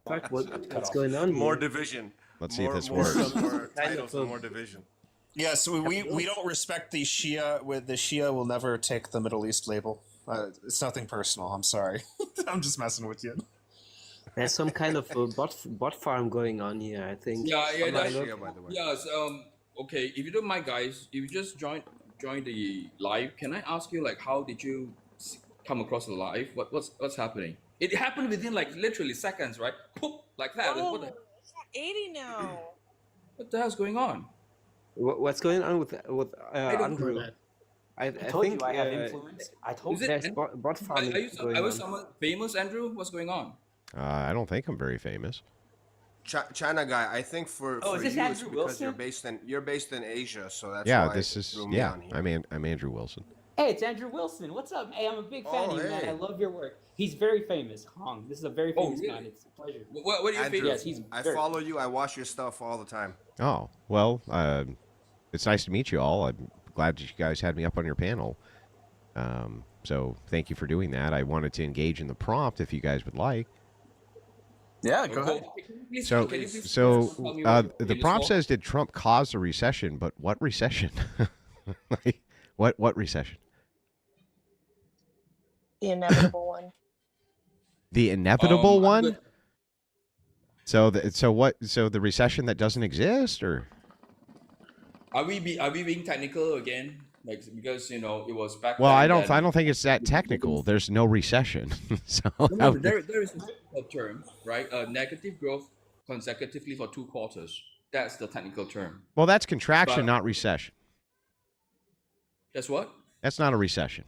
Fuck, Cut what's off. going on More here? division. Let's see if this more, works. more Kind titles of and a- more division. Yeah, so we don't respect the Shia. With the Shia will never take the Middle East label. It's nothing personal. I'm sorry. I'm just messing with you. There's some kind of a bot farm going on here, I think. Yeah, I'm not that's, Shia, by the way. yes. Okay, if you don't mind, guys, if you just join the live, can I ask you like how did you come across the live? What's happening? It happened within like literally seconds, right? Poop, like that. Oh, What it's at 80 now. the hell's going on? What's going on with don't Andrew? know. I told think you I have influence. I told Is you. it- there's and- bot Are farming you going are you on. someone famous, Andrew? What's going on? I don't think I'm very famous. China guy, I think for Oh, is you this it's Andrew because Wilson? you're based in Asia, so that's Yeah, why this it is threw me yeah. on here. I'm Andrew Wilson. Hey, it's Andrew Wilson. What's up? Hey, I'm a big fan Oh, of you, man. hey. I love your work. He's very famous. Hong. This is a very Oh, famous really? man. It's a pleasure. What do you Andrew, think? Yes, he's I very- follow you. I watch your stuff all the time. Oh well, it's nice to meet you all. I'm glad that you guys had me up on your panel. So thank you for doing that. I wanted to engage in the prompt if you guys would like. Yeah, go ahead. So, Can you please so tell me the what prompt it's says, "Did Trump cause a recession?" But what recession? Like, what recession? The inevitable one. The inevitable I'm one. good. So the recession that doesn't exist, or Are we being technical again? Like because it was back. well, then I don't that- think it's that technical. There's no recession. So No, there is a term, right? Negative growth consecutively for 2 quarters. That's the technical term. well, that's contraction, But- not recession. Guess what? That's not a recession.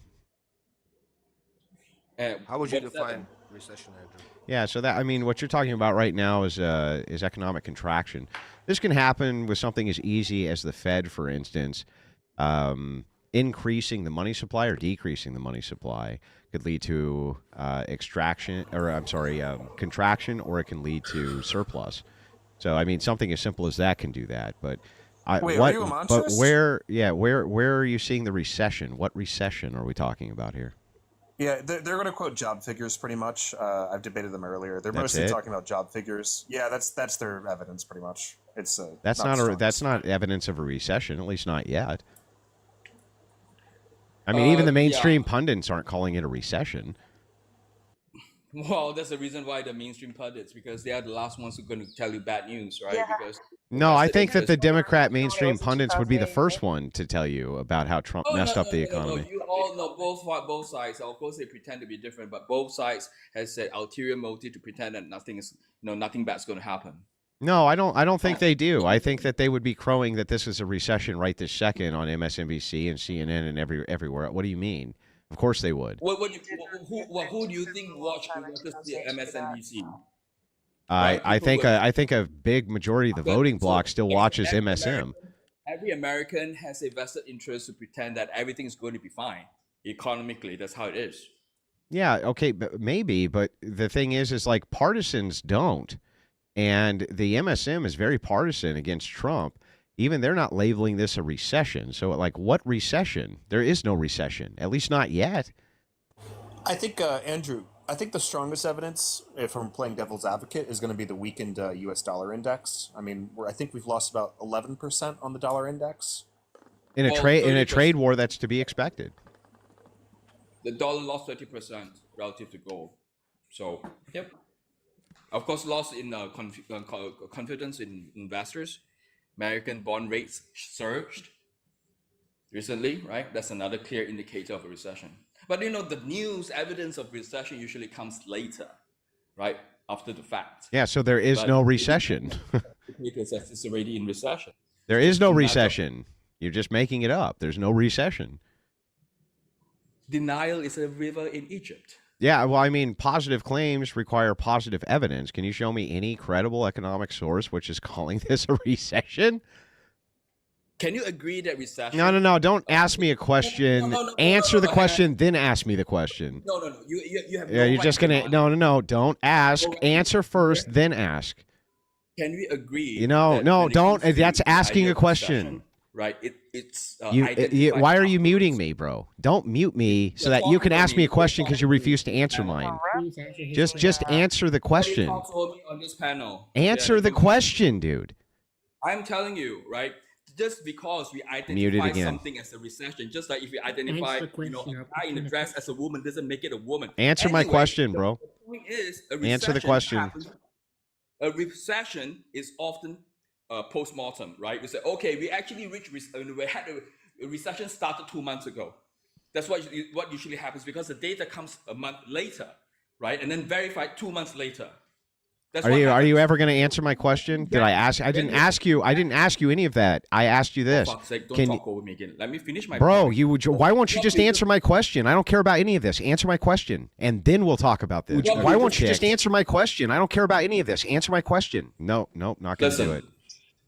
How would you what's that define recession, Andrew? Yeah, so that what you're talking about right now is economic contraction. This can happen with something as easy as the Fed, for instance, increasing the money supply or decreasing the money supply could lead to contraction, or it can lead to surplus. So something as simple as that can do that. But Wait, are you a monstrous? where are you seeing the recession? What recession are we talking about here? Yeah, they're going to quote job figures pretty much. I've debated them earlier. They're That's mostly it? talking about job figures. Yeah, that's their evidence pretty much. It's That's not the that's strongest. not evidence of a recession, at least not yet. Even the mainstream pundits aren't calling it a recession. Well, that's the reason why the mainstream pundits, because they are the last ones who are going to tell you bad news, right? Yeah. Because No, I think that the because- Democrat mainstream listen to pundits would be the Kanye, first right? one to tell you about how Trump Oh, messed no, up the no, no, no, economy. You all know both sides. Of course, they pretend to be different, but both sides has said ulterior motive to pretend that nothing bad's going to happen. No, I don't think they do. I think that they would be crowing that this is a recession right this second on MSNBC and CNN and everywhere. What do you mean? Of course they would. Who do you think watches the MSNBC? I think a big majority of the voting bloc still watches every MSM. Every American has a vested interest to pretend that everything is going to be fine economically. That's how it is. Yeah, okay, but maybe, but the thing is like partisans don't. And the MSM is very partisan against Trump. Even they're not labeling this a recession. So, like, what recession? There is no recession, at least not yet. I think Andrew. I think the strongest evidence, if I'm playing devil's advocate, is going to be the weakened U.S. dollar index. I think we've lost about 11% on the dollar index. In a Well, trade 30%. trade war, that's to be expected. The dollar lost 30% relative to gold. So, yep. Of course, loss in confidence in investors. American bond rates surged recently, right? That's another clear indicator of a recession. But the news evidence of recession usually comes later, right? After the fact. Yeah, so there is But- no recession. Because it's already in recession. There is no Matter- recession. You're just making it up. There's no recession. Denial is a river in Egypt. Yeah, well, positive claims require positive evidence. Can you show me any credible economic source which is calling this a recession? Can you agree that recession? No. Don't ask me a question. No, Answer the question, then ask me the question. No. You have. Yeah, no you're right just to gonna. deny. No. Don't ask. No. Answer first, then ask. Can we agree? No, that when it don't. comes to That's the asking idea a of question. recession, right? it's You, identified why are you afterwards. muting me, bro? Don't mute me so You're that you can talking ask over me a me. question You're because you talking over refuse to me. answer Panel. mine. Alright. Just answer the Nobody question. talks over me on this panel. Answer the come on. question, dude. I'm telling you, right? Just because we Muted identify again. something as a recession, just like if we identify, Answer the a question, guy in a dress as a woman, doesn't make it a woman. Answer my Anyway, question, bro. The point is, a Answer the recession question. happens. A recession is often post-mortem, right? We say, okay, we actually reached, we had a recession started 2 months ago. That's what usually happens because the data comes a month later, right? And then verified 2 months later. That's Are what you happens. ever going to answer my question? Did I ask? I didn't ask you. I didn't ask you any of that. I asked you this. For fuck's sake, don't Can talk over me again. Let me finish my Bro, point. you would. Why won't you just answer my question? I don't care about any of this. Answer my question, and then we'll talk about this. Well, Why you won't you just just answer my question? I don't care about any of this. Answer my question. No, not going to do it.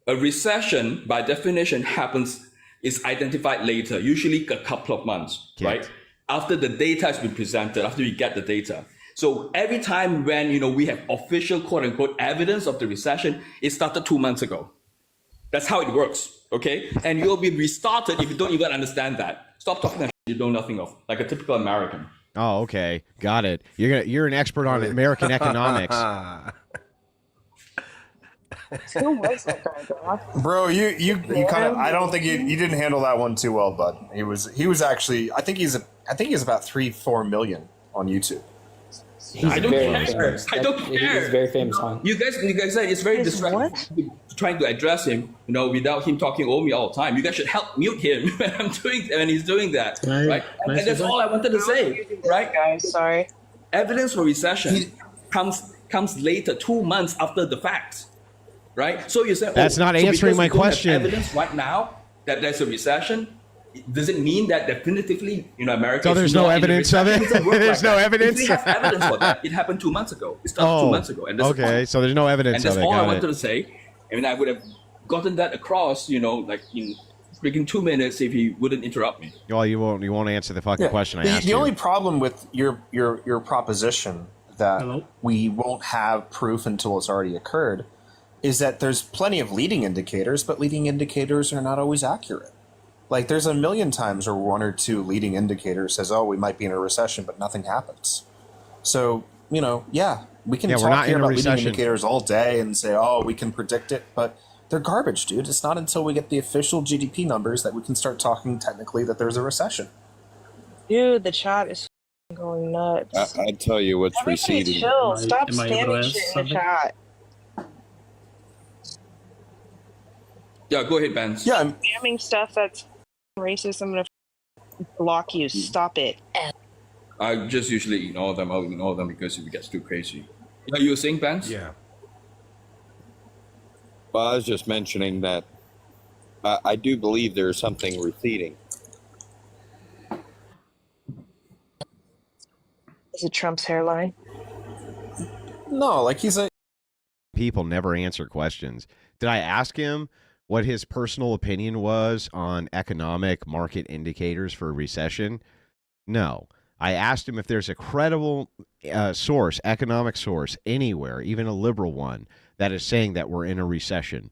A recession, by definition, is identified later, usually a couple of months, right? After the data has been presented, after we get the data. So every time when we have official quote unquote evidence of the recession, it started 2 months ago. That's how it works, okay? And you'll be restarted if you don't even understand that. Stop talking that shit you know nothing of, like a typical American. Oh, okay, got it. You're an expert on American economics. Who was that guy, Doc? Bro, you kind of. I don't think you didn't handle that one too well, bud. He was actually. I think he's about 3-4 million on YouTube. I don't very care. famous. I don't He's care. very famous, huh? You guys say it's very Is distracting trying to address him, without him talking over me all the time. You guys should help mute him when he's doing that, right? And that's all I wanted to say, right? Guys, sorry. Evidence for recession comes later, 2 months after the fact, right? So you say That's not answering my question. Evidence right now that there's a recession. Does it mean that definitively, America? So there's no evidence of it? There's no evidence? If we have evidence for that, it happened 2 months ago. It started 2 months ago. And okay, so there's no evidence and of that's it. all I Got wanted it. to say. I mean, I would have gotten that across, like in freaking 2 minutes if he wouldn't interrupt me. Well, you won't answer the fucking question I asked The you. only problem with your proposition that Hello? we won't have proof until it's already occurred is that there's plenty of leading indicators, but leading indicators are not always accurate. Like, there's a million times where one or two leading indicators says, oh, we might be in a recession, but nothing happens. So, we can we're talk not here in a about leading recession. indicators all day and say, oh, we can predict it, but they're garbage, dude. It's not until we get the official GDP numbers that we can start talking technically that there's a recession. Dude, the chat is going nuts. I'd tell you what's Everybody receding. chill. Am I- Stop am I able to spamming ask shit in the something? chat. Yeah, go ahead, Ben. Yeah, Spamming stuff that's racist. I'm gonna block you. Stop it. I just usually ignore them. I'll ignore them because if it gets too crazy. Yeah, you were saying, Ben? Yeah. Well, I was just mentioning that I do believe there's something receding. Is it Trump's hairline? no, like he's a People never answer questions. Did I ask him what his personal opinion was on economic market indicators for a recession? No. I asked him if there's a credible source, economic source, anywhere, even a liberal one, that is saying that we're in a recession.